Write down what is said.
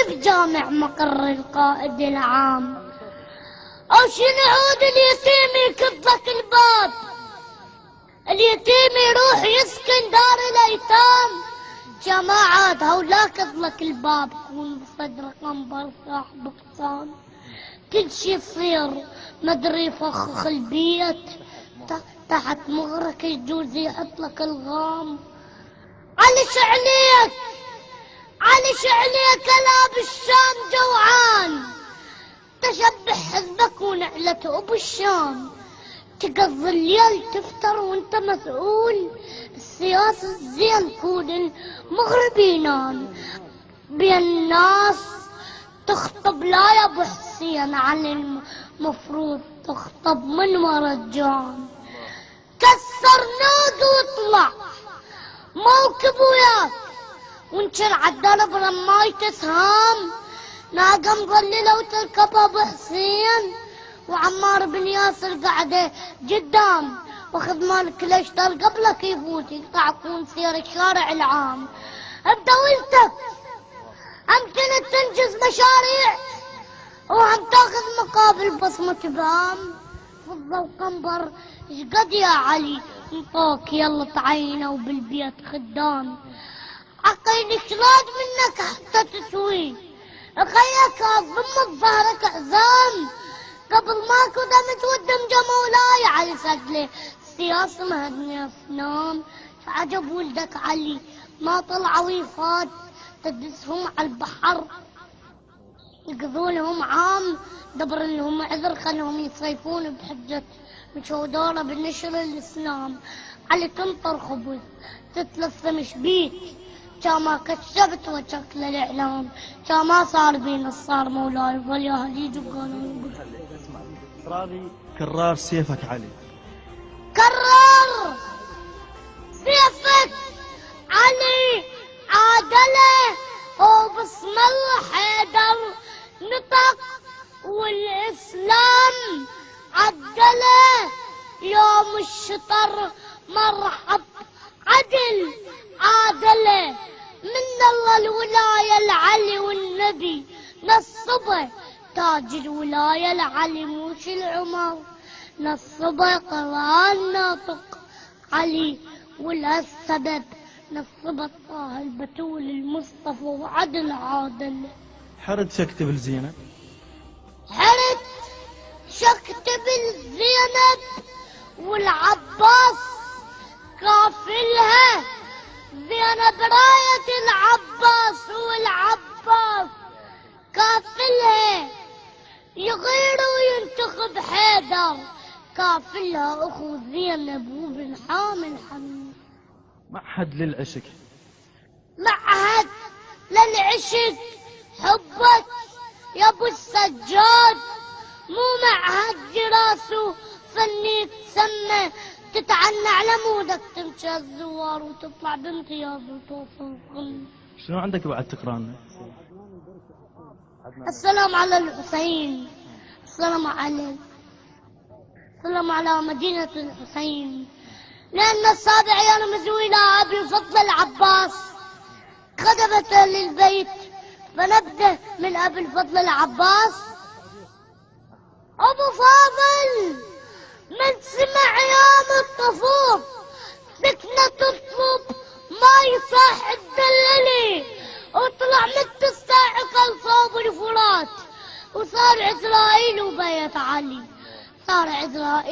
بجامع مقر القائد العام، او شنو عود اليتيم يكبك الباب، اليتيم يروح يسكن دار الايتام، جماعة هولاك اطلق الباب كون بصدر قنبر صاحب اقسام، كل شي يصير مدري يفخخ البيت، تحت مغرك الجوز يحط لك الغام. علش عليك علش عليك لا بالشام جوعان، تشبح حزبك ونعلته بالشام، تقضي الليل تفتر وانت مسؤول، السياسة الزين كون المغرب ينام، بين الناس تخطب لا يا ابو حسين، على المفروض تخطب من ورا الجان. كسر نود واطلع موكب وياك، وانشر عالدرب رماي تسهام، ناقة مظللة وتركب ابو حسين، وعمار بن ياسر قاعدة قدام، واخذ مالك الاشتر قبلك يفوت يقطع كون سير الشارع العام. ابدا وانت امكن تنجز مشاريع وهم تاخذ مقابل بصمة بام، فضة وقنبر شقد يا علي انطوك يلا تعينه وبالبيت خدام، عقيل شلاد منك حتى تسوي، خيك ضم ظهرك عزام، قبل ماكو دمت والدمجة مولاي علي سجلي، السياسة مهدني افنان، عجب ولدك علي ما طلعوا يفات، تدسهم على البحر يقضوا لهم عام، دبر لهم عذر خلهم يصيفون بحجة مشوا دوره بالنشر الاسلام، علي تنطر خبز تتلثم شبيك، كما كشفت وجهك للاعلام، كما صار بين الصار مولاي ظل يا هديج وقالوا راضي كرار سيفك علي، كرر سيفك علي عادله، وبسم الله حيدر نطق والاسلام عدله، يوم الشطر مرحب عدل عادله، من الله الولايه العلي والنبي نصبه، تاج الولايه العلي موش العمر، نصبه قران ناطق علي، ولهالسبب نصبت طه البتول المصطفى وعدل عادل. حرد شكتب لزينب، حرد شكتب لزينب والعباس كافلها، زينب راية العباس والعباس كافلها، يغير وينتخب حيدر، كافلها اخو زينب وبن حامل حميد. معهد للعشق، معهد للعشق حبك يا ابو السجاد، مو معهد دراسه فني تسمى، تتعنى على مودك تمشي الزوار وتطلع بامتياز وتوصل قمة. شنو عندك بعد تقرا لنا؟ السلام على الحسين، السلام على مدينة الحسين، لأن السابع يا مزوي أبي الفضل العباس، خدمة للبيت، فنبدأ من أبي الفضل العباس. أبو فاضل من سمع يوم الطفوف سكنة تطلب ما يصح الدللي، وطلع مثل الصاعقة لصوب الفرات، وصار عزرائيل وبيت علي، صار عزرائيل